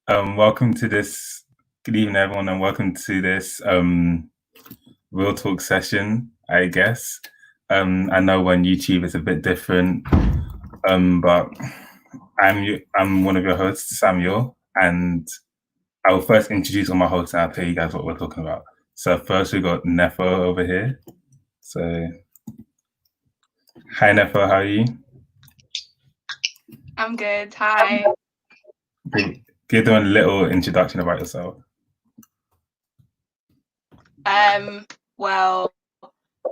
Welcome to this. Good evening, everyone, and welcome to this real talk session. I guess I know on YouTube it's a bit different, but I'm one of your hosts, Samuel, and I will first introduce all my hosts and I'll tell you guys what we're talking about. So first we got Nefo over here. So hi Nefo, how are you? I'm good. Hi. Give them a little introduction about yourself. Well,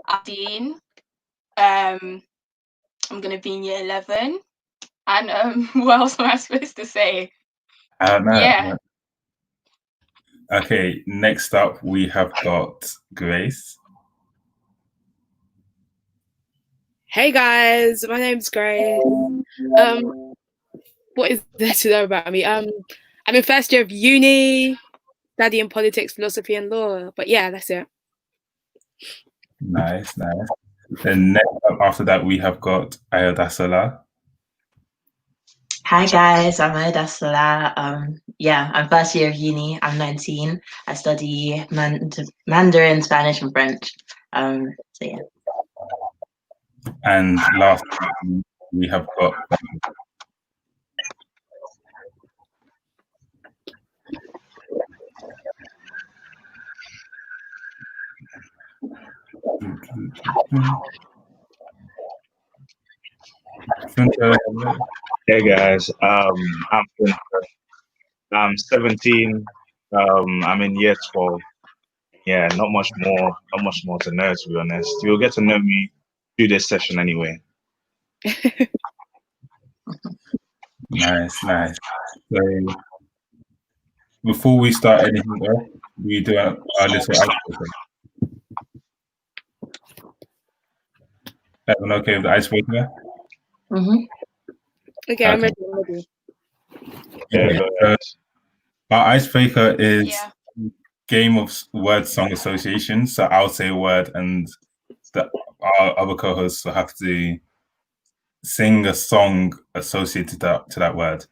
I'm Dean. I'm gonna be in year 11. And what else am I supposed to say? Yeah. Okay, next up we have got Grace. Hey guys, my name's Grace. What is there to know about me? I'm in first year of uni, studying politics, philosophy, and law. But yeah, that's it. Nice. Then next up after that we have got Ayodasola. Hi guys, I'm Ayodasola. I'm first year of uni. I'm 19. I study Mandarin, Spanish, and French. So yeah. And last we have got Funto. Hey guys, I'm Funto. I'm 17. I'm in year 12. Yeah, not much more to know, to be honest. You'll get to know me through this session anyway. Nice. So before we start anything else, we do our little icebreaker. Everyone okay with the icebreaker? Okay, I'm ready. Yeah, our icebreaker is game of word song association. So I'll say a word and our other co-hosts will have to sing a song associated to that word.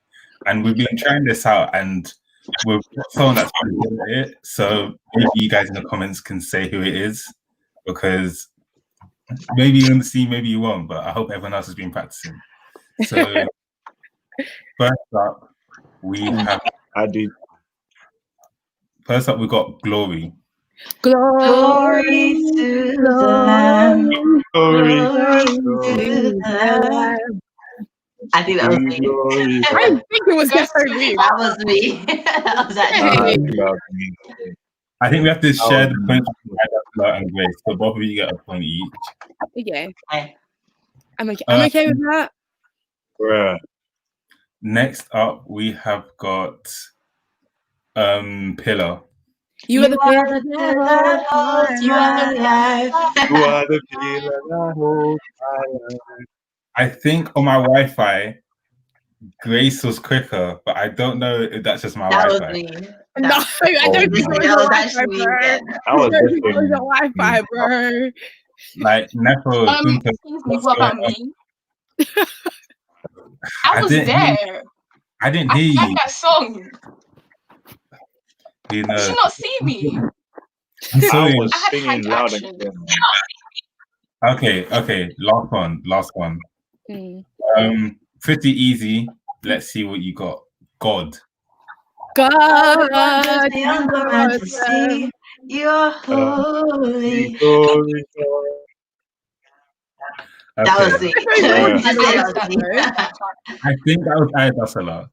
And we've been trying this out and we've got someone that's really good at it. So maybe you guys in the comments can say who it is, because maybe you're going to see, maybe you won't, but I hope everyone else has been practicing. So first up, we have... First up, we got Glory. Glory to the Lamb. Glory to the Lamb. I think that was me. I think it was definitely That was me. That was actually I think we have to share the points with and Grace, so both of you get a point each. Okay. Okay. I'm okay with that. Yeah. Next up, we have got Pillar. You are the pillar that holds my life. You are the pillar that holds my life. I think on my Wi-Fi, Grace was quicker, but I don't know if that's just my Wi-Fi. That was me. No, I don't think it was your Wi-Fi, bro. I don't think it was your Wi-Fi, bro. Like Nefo. Excuse me, what about me? I was there. I didn't hear you. I sang that song. You know. Did you not see me? I was singing loud and clear. Okay. Last one. Pretty easy. Let's see what you got. God. God, beyond the right to see, you're holy. That was it. I think that was Ayodasola.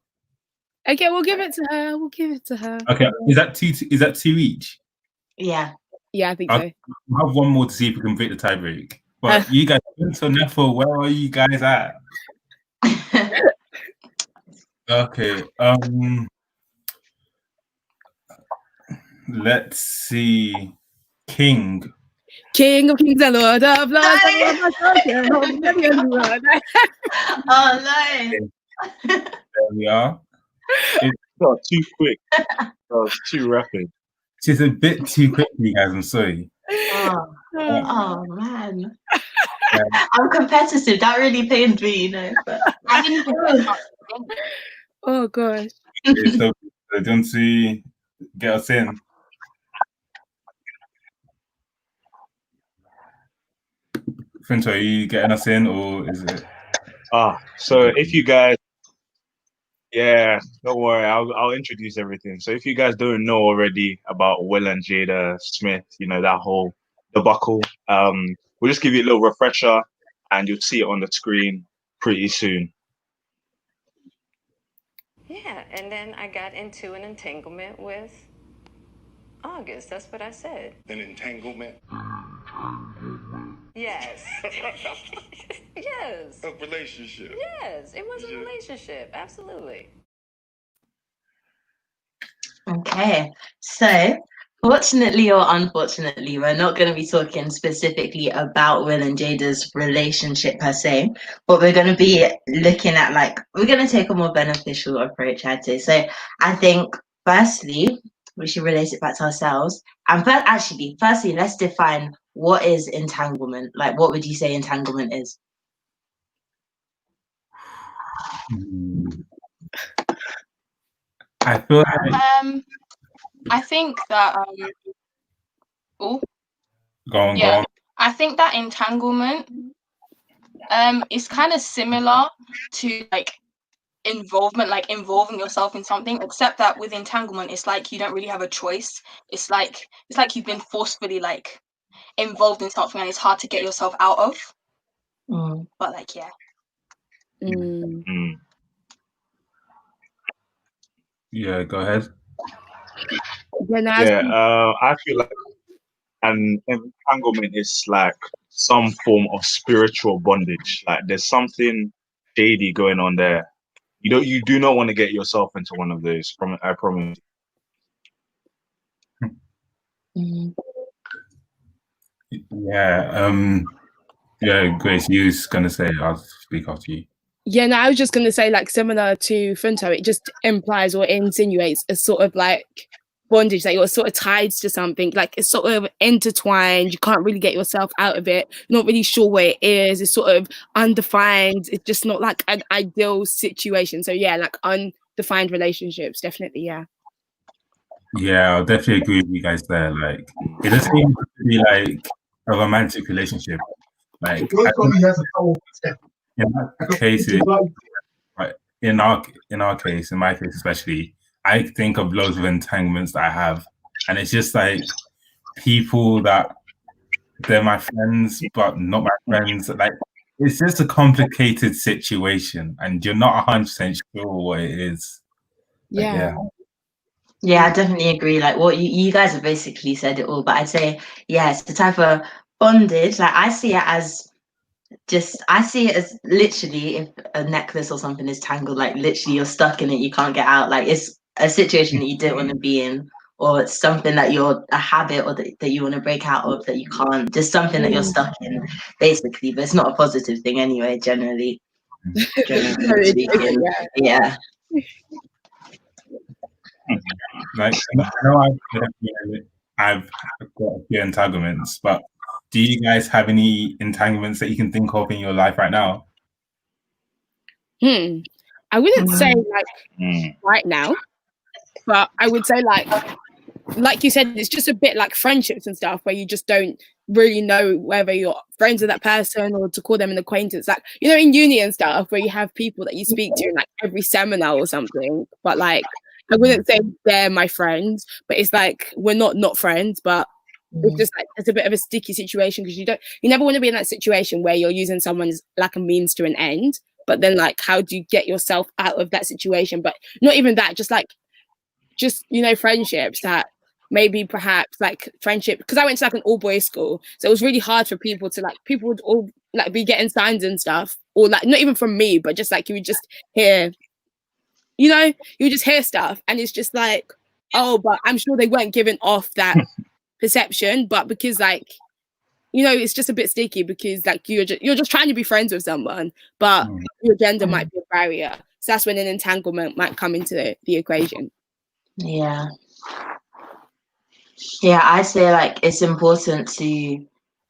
Okay, we'll give it to her. Okay, is that two each? Yeah, I think so. We'll have one more to see if we can break the tie break. But you guys, so Nefo, where are you guys at? Okay. Let's see. King of Kings and Lord of Lords. Oh no. There we are. It's not too quick. That was too rapid. She's a bit too quick for you guys, I'm sorry. Oh man. I'm competitive. That really pained me, But I didn't Oh gosh. Okay, so Do you want to get us in? Funto, are you getting us in, or is it? So if you guys, yeah, don't worry, I'll introduce everything. So if you guys don't know already about Will and Jada Smith, that whole debacle, we'll just give you a little refresher, and you'll see it on the screen pretty soon. Yeah, and then I got into an entanglement with August. That's what I said. An entanglement? Yes. Yes. A relationship? Yes, it was a relationship. Absolutely. Okay, so fortunately or unfortunately, we're not going to be talking specifically about Will and Jada's relationship per se, but we're going to be looking at we're going to take a more beneficial approach, I'd say. So I think firstly, we should relate it back to ourselves. And firstly, let's define what is entanglement. Like, what would you say entanglement is? I feel like I think that go on. I think that entanglement is kind of similar to involvement, like involving yourself in something, except that with entanglement it's like you don't really have a choice. It's like you've been forcefully involved in something and it's hard to get yourself out of. But Yeah, go ahead. I feel like an entanglement is like some form of spiritual bondage. Like there's something shady going on there. You do not want to get yourself into one of those. I promise. Yeah, Grace, you was gonna say, I'll speak after you. Yeah, no, I was just gonna say, similar to Funto, it just implies or insinuates a sort of bondage, that you're sort of tied to something, it's sort of intertwined. You can't really get yourself out of it. You're not really sure where it is. It's sort of undefined. It's just not an ideal situation. So yeah, undefined relationships, definitely, yeah. Yeah, I'll definitely agree with you guys there. It doesn't even have to be a romantic relationship. In that case, in our case, in my case especially, I think of loads of entanglements that I have, and it's just people that they're my friends but not my friends. It's just a complicated situation, and you're not 100% sure what it is. Yeah, I definitely agree. What you guys have basically said it all, but I'd say it's the type of bondage. I see it as literally if a necklace or something is tangled, literally you're stuck in it, you can't get out. It's a situation that you didn't want to be in, or it's something that you're a habit or that you want to break out of that you can't, just something that you're stuck in basically. But it's not a positive thing anyway, generally speaking. Yeah. I know I've got a few entanglements, but do you guys have any entanglements that you can think of in your life right now? I wouldn't say right now, but I would say like you said, it's just a bit like friendships and stuff where you just don't really know whether you're friends with that person or to call them an acquaintance. In uni and stuff where you have people that you speak to in every seminar or something, but I wouldn't say they're my friends, but it's we're not friends, but it's just it's a bit of a sticky situation because you never want to be in that situation where you're using someone as a means to an end, but then how do you get yourself out of that situation? But not even that, just friendships that maybe perhaps friendship, because I went to an all boys school, so it was really hard for people to people would all be getting signs and stuff, or not even from me, but just you would just hear, you would just hear stuff, and it's just oh, but I'm sure they weren't giving off that perception, but because it's just a bit sticky because you're just trying to be friends with someone, but your gender might be a barrier. So that's when an entanglement might come into the equation. Yeah, I'd say it's important to,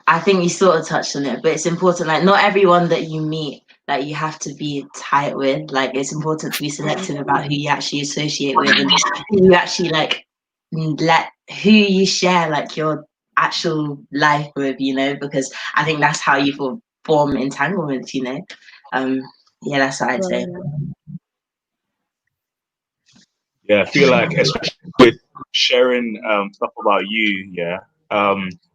I think you sort of touched on it, but it's important not everyone that you meet that you have to be tight with. Like, it's important to be selective about who you actually associate with and who you actually like who you share like your actual life with, you know, because I think that's how you form entanglements, you know. Yeah, that's what I'd say. Yeah, I feel like, especially with sharing stuff about you, yeah,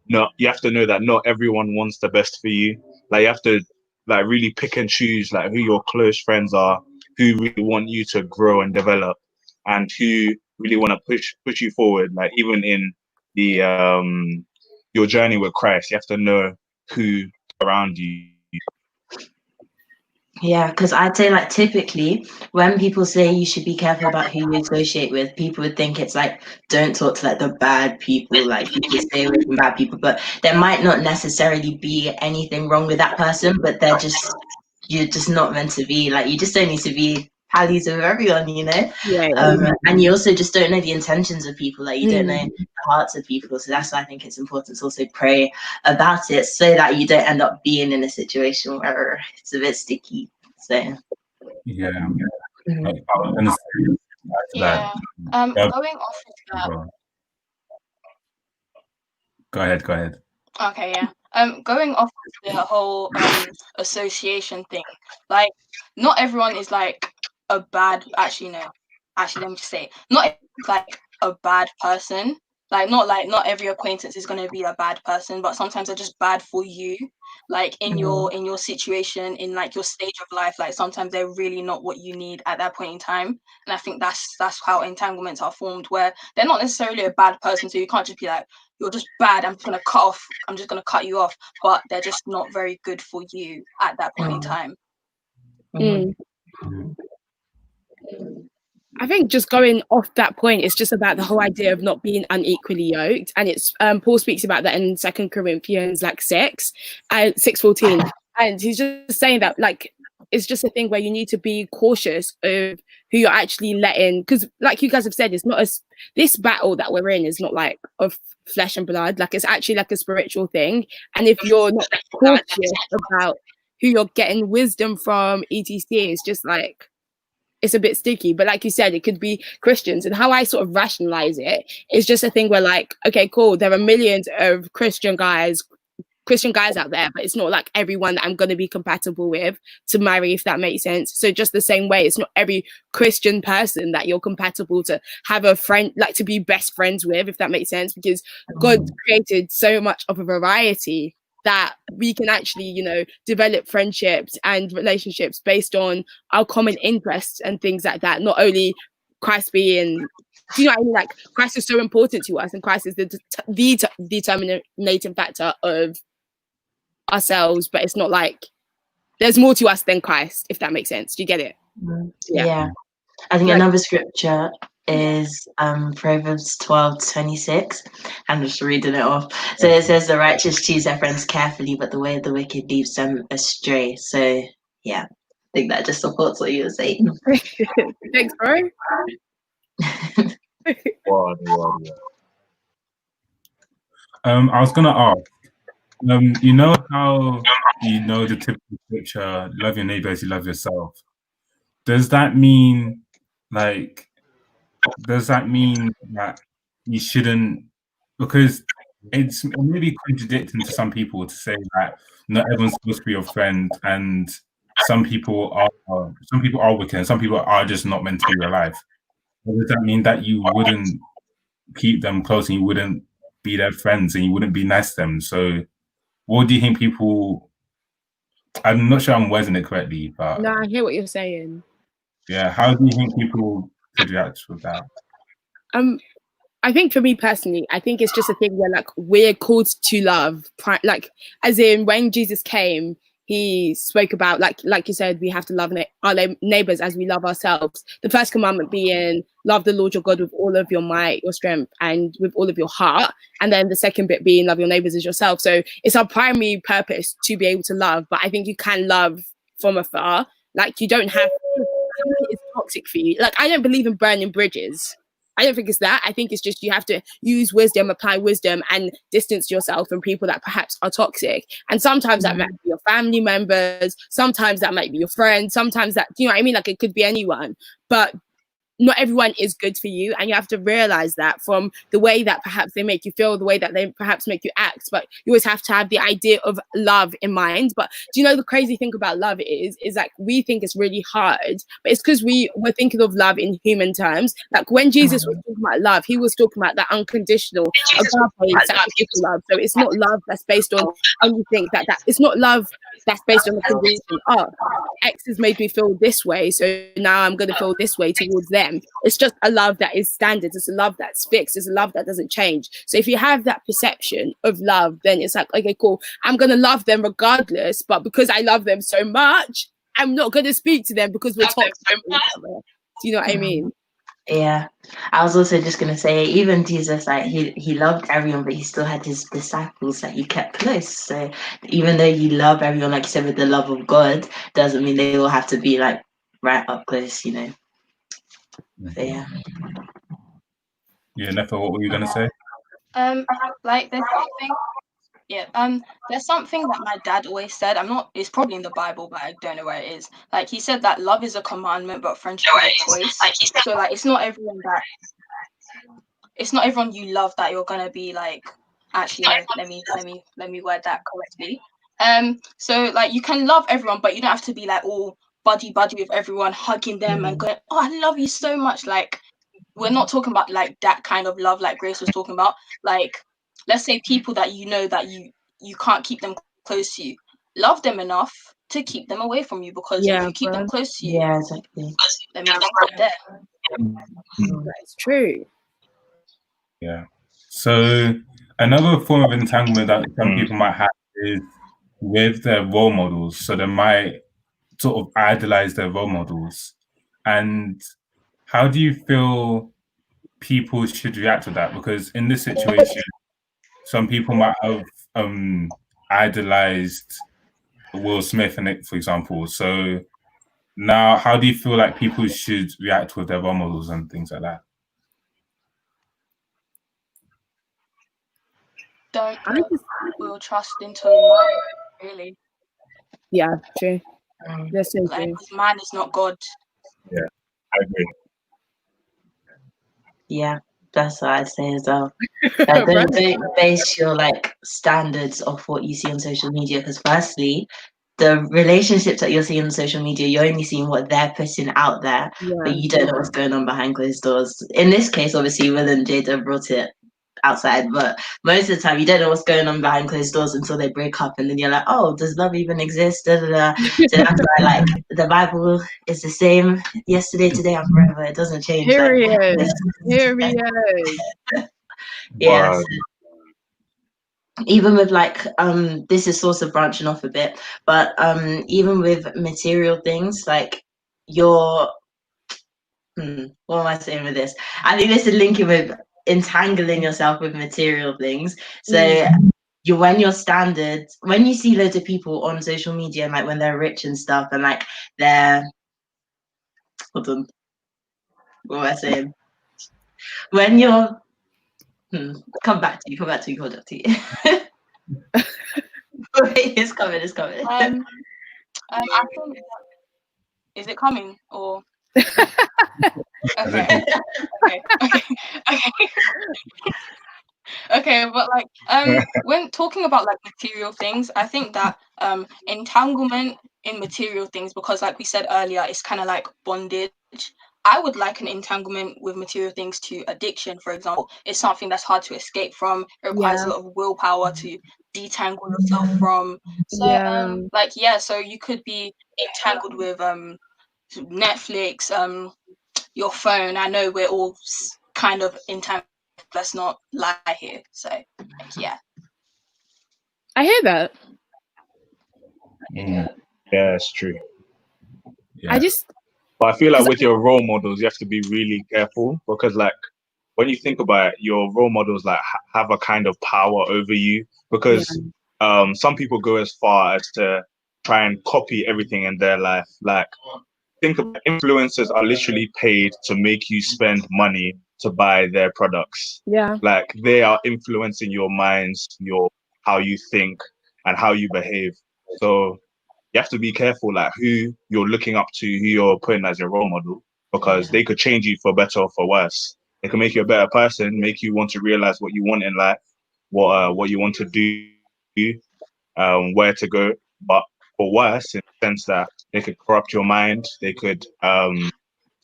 no, you have to know that not everyone wants the best for you. Like, you have to like really pick and choose like who your close friends are, who really want you to grow and develop, and who really want to push you forward. Like, even in the your journey with Christ, you have to know who around you. Yeah, because I'd say like typically when people say you should be careful about who you associate with, people would think it's like don't talk to like the bad people, like you should stay away from bad people. But there might not necessarily be anything wrong with that person, but you're just not meant to be like you just don't need to be pals with everyone, you know. And you also just don't know the intentions of people, like you don't know the hearts of people. So that's why I think it's important to also pray about it so that you don't end up being in a situation where it's a bit sticky. So Yeah. Mhm. I was gonna say that. Going off of that. Go ahead. Okay, yeah. Going off of the whole association thing, like not everyone is like a bad. Actually, no. Actually, let me just say, not everyone's like a bad person. Like not every acquaintance is gonna be a bad person, but sometimes they're just bad for you. Like in your situation, in like your stage of life, like sometimes they're really not what you need at that point in time. And I think that's how entanglements are formed, where they're not necessarily a bad person, so you can't just be like, you're just bad, I'm just gonna cut you off, but they're just not very good for you at that point in time. I think just going off that point, it's just about the whole idea of not being unequally yoked, and it's Paul speaks about that in 2 Corinthians like 6:14, and he's just saying that like it's just a thing where you need to be cautious of who you're actually letting, because like you guys have said, it's not this battle that we're in is not like of flesh and blood, like it's actually like a spiritual thing, and if you're not cautious about who you're getting wisdom from, etc., it's just like it's a bit sticky. But like you said, it could be Christians, and how I sort of rationalize it is just a thing where like, okay, cool, there are millions of Christian guys out there, but it's not like everyone that I'm going to be compatible with to marry, if that makes sense. So just the same way, it's not every Christian person that you're compatible to have a friend, like to be best friends with, if that makes sense, because God created so much of a variety that we can actually, you know, develop friendships and relationships based on our common interests and things like that. Not only Christ being, do you know what I mean? Like Christ is so important to us, and Christ is the determinating factor of ourselves, but it's not like there's more to us than Christ, if that makes sense. Do you get it? Yeah. I think another scripture is Proverbs 12:26. I'm just reading it off. So it says, the righteous choose their friends carefully, but the way of the wicked leaves them astray. So yeah, I think that just supports what you were saying. Thanks, bro. I was gonna ask, you know how you know the typical scripture, love your neighbor as you love yourself. Does that mean that you shouldn't, because it's maybe contradicting to some people to say that not everyone's supposed to be your friend, and some people are wicked and some people are just not meant to be your life. Does that mean that you wouldn't keep them close and you wouldn't be their friends and you wouldn't be nice to them? So what do you think people, I'm not sure I'm wording it correctly, but no, I hear what you're saying. Yeah, how do you think people could react with that? I think for me personally, I think it's just a thing where like we're called to love, like as in when Jesus came, he spoke about like you said, we have to love our neighbors as we love ourselves. The first commandment being love the Lord your God with all of your might, your strength, and with all of your heart. And then the second bit being love your neighbors as yourself. So it's our primary purpose to be able to love, but I think you can love from afar. Like you don't have, it's toxic for you. Like I don't believe in burning bridges. I don't think it's that. I think it's just you have to use wisdom, apply wisdom, and distance yourself from people that perhaps are toxic. And sometimes that might be your family members, sometimes that might be your friends, sometimes that, you know what I mean? Like it could be anyone. But not everyone is good for you, and you have to realize that from the way that perhaps they make you feel, the way that they perhaps make you act. But you always have to have the idea of love in mind. But do you know the crazy thing about love is like we think it's really hard, but it's because we're thinking of love in human terms. Like when Jesus was talking about love, he was talking about that unconditional, agape, sacrificial love. So it's not love that's based on anything that it's not love that's based on the condition. Oh, X has made me feel this way, so now I'm going to feel this way towards them. It's just a love that is standard. It's a love that's fixed. It's a love that doesn't change. So if you have that perception of love, then it's like, okay, cool, I'm going to love them regardless, but because I love them so much, I'm not going to speak to them because we're toxic. Do you know what I mean? Yeah, I was also just gonna say, even Jesus, like he loved everyone, but he still had his disciples that he kept close. So even though you love everyone, like you said, with the love of God, doesn't mean they all have to be like right up close, you know. So yeah. Yeah, Nefo, what were you gonna say? Like there's something. Yeah, there's something that my dad always said. It's probably in the Bible, but I don't know where it is. Like he said that love is a commandment, but friendship is a choice. So like it's not everyone you love that you're gonna be like, actually no, let me word that correctly. So like you can love everyone, but you don't have to be like all buddy with everyone, hugging them and going, oh, I love you so much. Like we're not talking about like that kind of love like Grace was talking about. Like let's say people that you know that you can't keep them close to you, love them enough to keep them away from you, because if you keep them close to you, exactly. let me stop there. That's true. Yeah. So another form of entanglement that some people might have is with their role models. So they might sort of idolize their role models. And how do you feel people should react to that? Because in this situation, some people might have idolized Will Smith in it, for example. So now, how do you feel like people should react with their role models and things like that? Don't put your trust into man, really. Yeah, true. That's so Like, true. because man is not God. Yeah, I agree. Yeah, that's what I'd say as well. Like, don't base your like standards off what you see on social media, because firstly, the relationships that you're seeing on social media, you're only seeing what they're putting out there, but you don't know what's going on behind closed doors. In this case, obviously, Will and Jada brought it outside, but most of the time you don't know what's going on behind closed doors until they break up, and then you're like, oh, does love even exist? Da, da, da. So that's why like the Bible is the same yesterday, today, and forever. It doesn't change. Period. Yes. Wow. Even with like this is sort of branching off a bit, but even with material things, like your what am I saying with this? I think this is linking with entangling yourself with material things. So when your standards, when you see loads of people on social media and like when they're rich and stuff, and like they're hold on, what am I saying? When you're come back to you. Wait, it's coming. I think, is it coming or? Okay. Okay, but like when talking about like material things, I think that entanglement in material things, because like we said earlier, it's kind of like bondage. I would like an entanglement with material things to addiction, for example. It's something that's hard to escape from. It requires a lot of willpower to detangle yourself from. So so you could be entangled with Netflix, your phone. I know we're all kind of entangled. Let's not lie here. So yeah, I hear that. Yeah, it's true. Yeah. But I feel like with your role models, you have to be really careful, because like when you think about it, your role models like have a kind of power over you, because some people go as far as to try and copy everything in their life. Like think about influencers are literally paid to make you spend money to buy their products. Yeah. Like they are influencing your minds, your how you think and how you behave. So you have to be careful like who you're looking up to, who you're putting as your role model, because they could change you for better or for worse. They can make you a better person, make you want to realize what you want in life, what you want to do, where to go. But for worse, in the sense that they could corrupt your mind, they could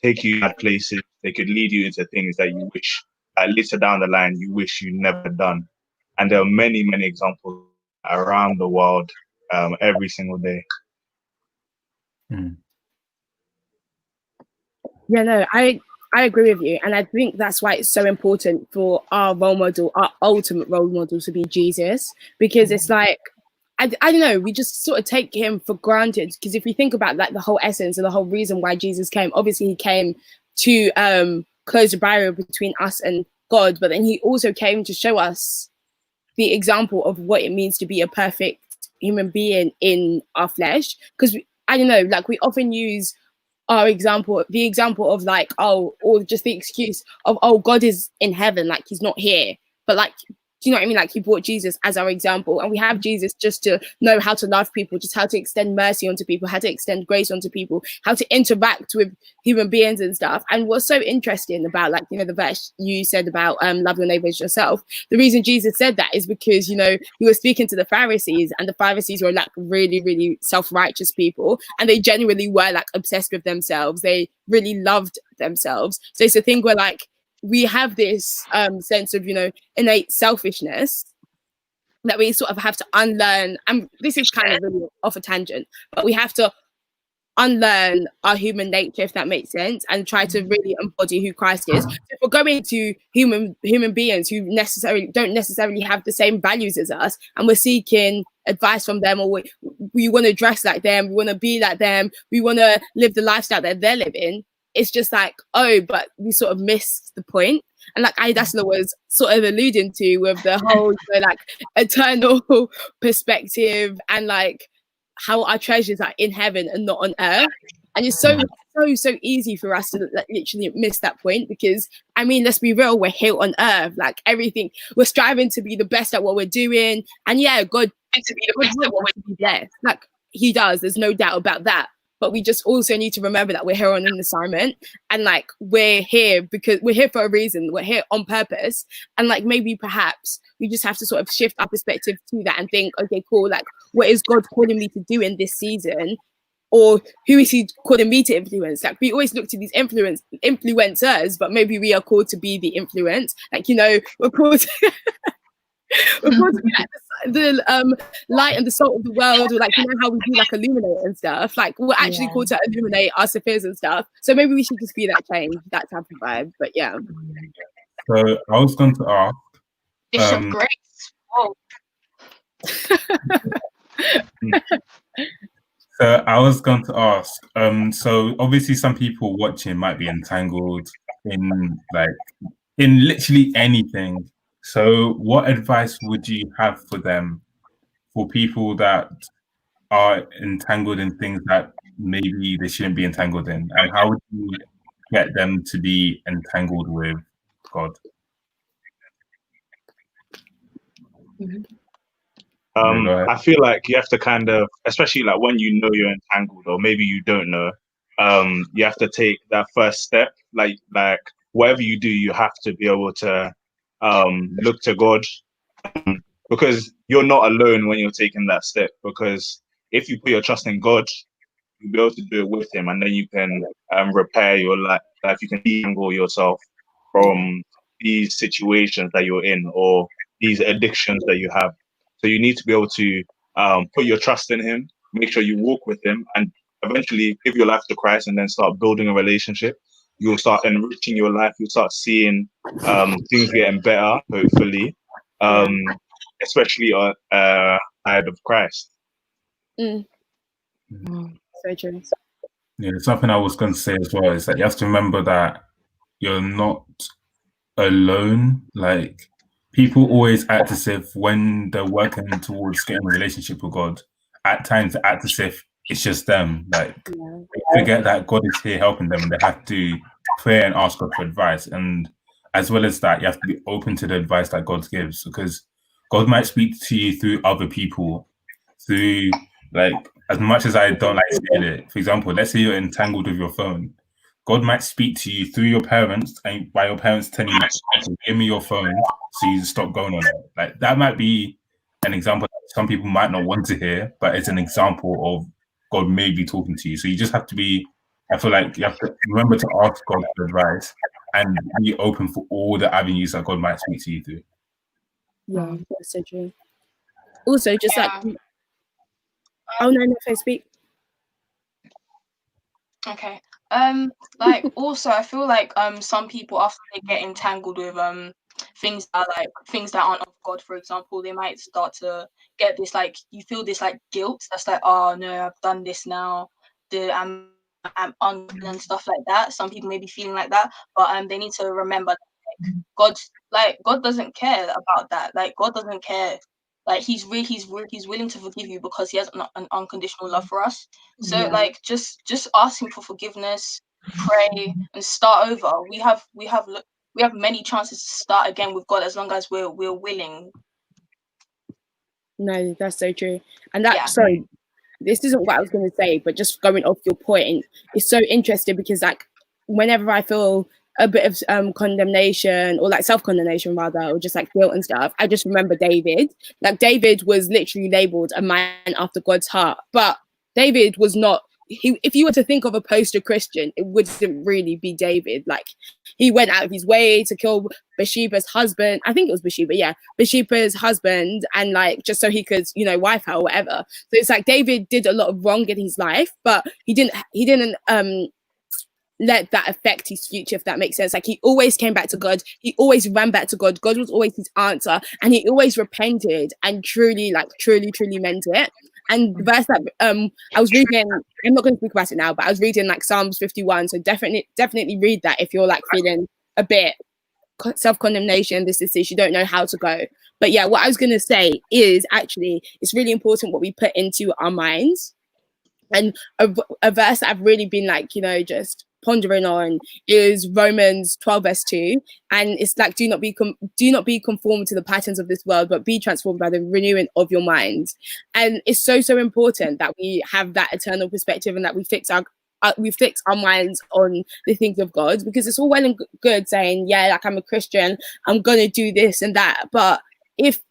take you bad places, they could lead you into things that you wish, later down the line, you wish you never done. And there are many, many examples around the world every single day. Yeah, no, I agree with you, and I think that's why it's so important for our role model, our ultimate role model, to be Jesus, because it's like I don't know, we just sort of take him for granted. Because if we think about like the whole essence and the whole reason why Jesus came, obviously he came to close the barrier between us and God, but then he also came to show us the example of what it means to be a perfect human being in our flesh. Because I don't know, like we often use the example of like, oh, or just the excuse of, oh, God is in heaven, like he's not here. But like, do you know what I mean? Like he brought Jesus as our example, and we have Jesus just to know how to love people, just how to extend mercy onto people, how to extend grace onto people, how to interact with human beings and stuff. And what's so interesting about, like, you know, the verse you said about love your neighbor as yourself, the reason Jesus said that is because, you know, he was speaking to the Pharisees, and the Pharisees were like really, really self-righteous people, and they genuinely were like obsessed with themselves. They really loved themselves. So it's a thing where like we have this sense of, you know, innate selfishness that we sort of have to unlearn. And this is kind of really off a tangent, but we have to unlearn our human nature, if that makes sense, and try to really embody who Christ is. So if we're going to human beings who don't necessarily have the same values as us, and we're seeking advice from them, or we want to dress like them, we want to be like them, we want to live the lifestyle that they're living, it's just like, oh, but we sort of missed the point. And like Ayodasola was sort of alluding to with the whole, you know, like eternal perspective, and like how our treasures are in heaven and not on earth. And it's so easy for us to like, literally miss that point, because I mean, let's be real, we're here on earth, like everything, we're striving to be the best at what we're doing, and yeah, God to be the best at what we're doing, like he does, there's no doubt about that. But we just also need to remember that we're here on an assignment, and like we're here because we're here for a reason, we're here on purpose. And like maybe perhaps we just have to sort of shift our perspective to that and think, okay, cool, like what is God calling me to do in this season, or who is he calling me to influence? Like we always look to these influencers, but maybe we are called to be the influence. Like, you know, we're called to we're called to be like the light and the salt of the world, or like, you know how we do like illuminate and stuff, like we're actually called to illuminate our spheres and stuff. So maybe we should just be that change, that type of vibe. But yeah, so I was going to ask Bishop Grace. Whoa. So I was going to ask, so obviously some people watching might be entangled in literally anything. So what advice would you have for them, for people that are entangled in things that maybe they shouldn't be entangled in? And how would you get them to be entangled with God? I feel like you have to kind of, especially like when you know you're entangled, or maybe you don't know, you have to take that first step. Like whatever you do, you have to be able to look to God, because you're not alone when you're taking that step. Because if you put your trust in God, you'll be able to do it with him, and then you can repair your life. Like you can detangle yourself from these situations that you're in, or these addictions that you have. So you need to be able to put your trust in him, make sure you walk with him, and eventually give your life to Christ, and then start building a relationship. You'll start enriching your life. You'll start seeing things getting better, hopefully, especially side of Christ. So true. Yeah, something I was going to say as well is that you have to remember that you're not alone. Like, people always act as if when they're working towards getting a relationship with God, at times act as if it's just them. Like Yeah. they forget that God is here helping them, and they have to pray and ask God for advice. And as well as that, you have to be open to the advice that God gives, because God might speak to you through other people, through, like, as much as I don't like saying it, for example, let's say you're entangled with your phone. God might speak to you through your parents, and by your parents telling you, give me your phone so you stop going on it. Like, that might be an example that some people might not want to hear, but it's an example of God may be talking to you. So you just have to be, I feel like you have to remember to ask God for advice and be open for all the avenues that God might speak to you through. Yeah, that's so true. Also, just like, Yeah. oh no, Nefo, speak. Okay. Like also I feel like some people after they get entangled with things that aren't of God, for example, they might start to get this, like, you feel this like guilt that's like, oh no, I've done this now, I'm unclean and stuff like that. Some people may be feeling like that, but they need to remember God doesn't care about that. Like, God doesn't care. Like, he's willing to forgive you because he has an unconditional love for us. So like just ask him for forgiveness, pray, and start over. We have many chances to start again with God as long as we're willing. No, that's so true. And that, Yeah. sorry, this isn't what I was going to say, but just going off your point, it's so interesting because, like, whenever I feel a bit of condemnation, or like self-condemnation rather, or just like guilt and stuff, I just remember David. Like, David was literally labeled a man after God's heart, but David was not. If you were to think of a poster Christian, it wouldn't really be David. Like, he went out of his way to kill Bathsheba's husband. I think it was Bathsheba, yeah, Bathsheba's husband, and like just so he could, wife her or whatever. So it's like David did a lot of wrong in his life, but he didn't let that affect his future, if that makes sense. Like, he always came back to God. He always ran back to God. God was always his answer, and he always repented and truly meant it. And the verse that I was reading, I'm not going to speak about it now, but I was reading like Psalms 51. So definitely read that if you're like feeling a bit self-condemnation, this you don't know how to go. But yeah, what I was going to say is, actually, it's really important what we put into our minds. And a verse that I've really been like, just pondering on is Romans 12 verse 2, and it's like, do not be conformed to the patterns of this world, but be transformed by the renewing of your mind. And it's so important that we have that eternal perspective, and that we fix our minds on the things of God, because it's all well and good saying, yeah, like, I'm a Christian, I'm gonna do this and that, but if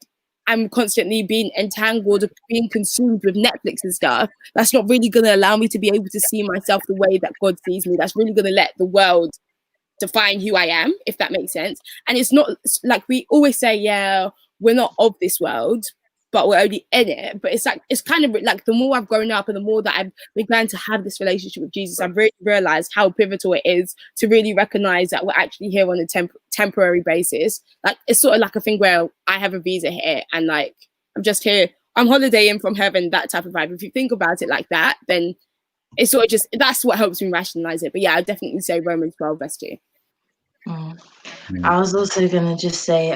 I'm constantly being entangled, being consumed with Netflix and stuff, that's not really going to allow me to be able to see myself the way that God sees me. That's really going to let the world define who I am, if that makes sense. And it's not like we always say, yeah, we're not of this world, but we're only in it. But it's like, it's kind of like, the more I've grown up and the more that I've begun to have this relationship with Jesus, I've really realized how pivotal it is to really recognize that we're actually here on a temporary basis. Like, it's sort of like a thing where I have a visa here, and like, I'm just here, I'm holidaying from heaven, that type of vibe. If you think about it like that, then it's sort of just, that's what helps me rationalize it. But yeah, I'd definitely say Romans 12 verse 2. I was also gonna just say,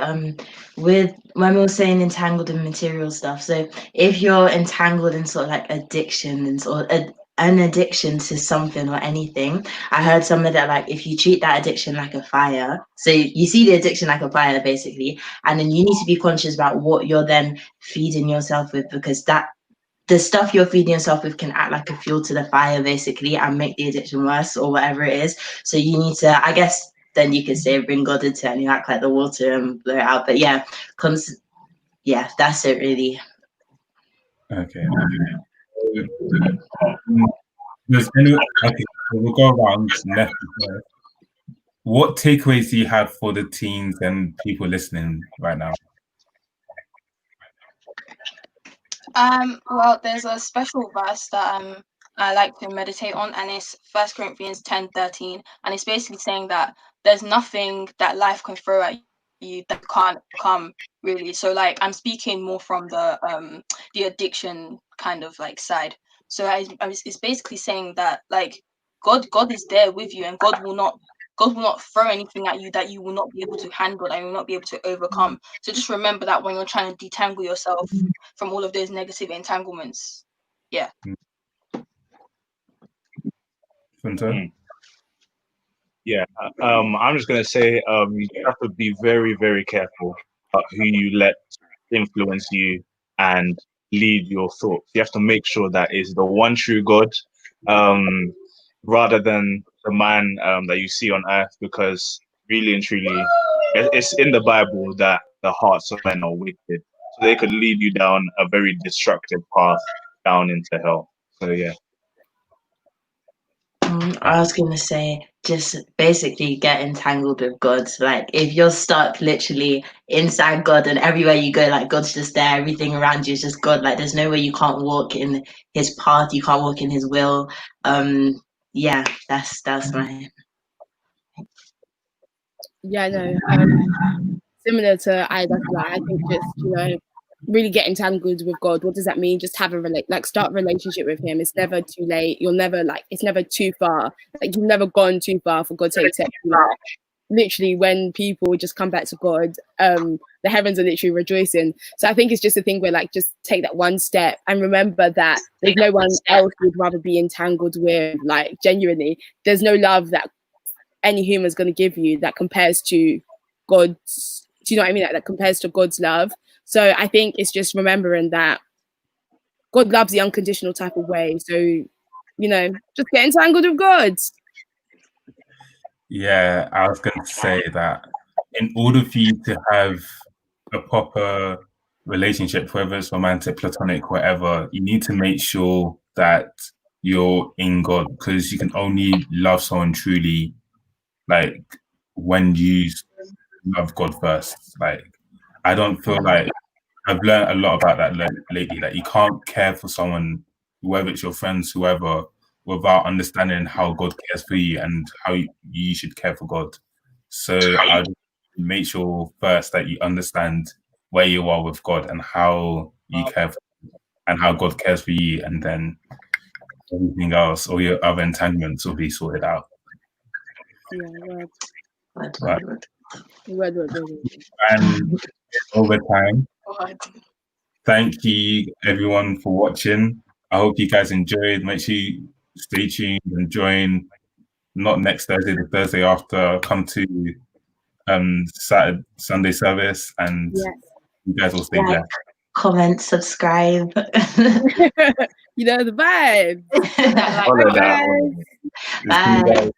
with when we were saying entangled in material stuff. So if you're entangled in sort of like addiction and sort of an addiction to something or anything, I heard somewhere that, like, if you treat that addiction like a fire, so you see the addiction like a fire basically, and then you need to be conscious about what you're then feeding yourself with, because the stuff you're feeding yourself with can act like a fuel to the fire basically, and make the addiction worse or whatever it is. So you need to, I guess, then you could say, bring God into it and you act like the water and blow it out. But yeah, yeah, that's it really. Okay. Okay, so we'll go around Nefo first. What takeaways do you have for the teens and people listening right now? Well, there's a special verse that I like to meditate on, and it's 1 Corinthians 10:13, and it's basically saying that there's nothing that life can throw at you that can't come, really. So like, I'm speaking more from the addiction kind of like side. So it's basically saying that, like, God is there with you, and God will not throw anything at you that you will not be able to handle, and you will not be able to overcome. So just remember that when you're trying to detangle yourself from all of those negative entanglements. Yeah. Funto? Yeah, I'm just gonna say, you have to be very, very careful about who you let influence you and lead your thoughts. You have to make sure that is the one true God, rather than the man that you see on earth, because really and truly, it's in the Bible that the hearts of men are wicked, so they could lead you down a very destructive path down into hell. So yeah. I was gonna say, just basically get entangled with God. Like, if you're stuck literally inside God and everywhere you go, like God's just there, everything around you is just God. Like, there's no way you can't walk in His path, you can't walk in His will. Yeah, that's my. Yeah, no. Similar to Ayodasola, I think just really get entangled with God. What does that mean? Just have start a relationship with Him. It's never too late. You'll never it's never too far. Like, you've never gone too far for God to accept you. Like, literally, when people just come back to God, the heavens are literally rejoicing. So I think it's just a thing where just take that one step and remember that there's no one else you'd rather be entangled with. Like, genuinely, there's no love that any human's going to give you that compares to God's. Do you know what I mean? That compares to God's love. So I think it's just remembering that God loves the unconditional type of way. So, just get entangled with God. Yeah, I was going to say that in order for you to have a proper relationship, whether it's romantic, platonic, whatever, you need to make sure that you're in God, because you can only love someone truly like when you love God first. Like, I don't feel like I've learned a lot about that lately. That you can't care for someone, whether it's your friends, whoever, without understanding how God cares for you and how you should care for God. So I make sure first that you understand where you are with God and how you care for, and how God cares for you, and then everything else, all your other entanglements will be sorted out. Yeah, word. Right. Word. And over time, God. thank you everyone for watching. I hope you guys enjoyed. Make sure you stay tuned and join, not next Thursday, the Thursday after. Come to Saturday, Sunday service, and Yes. you guys will stay blessed. Comment, subscribe. You know the vibe. Follow that. Bye.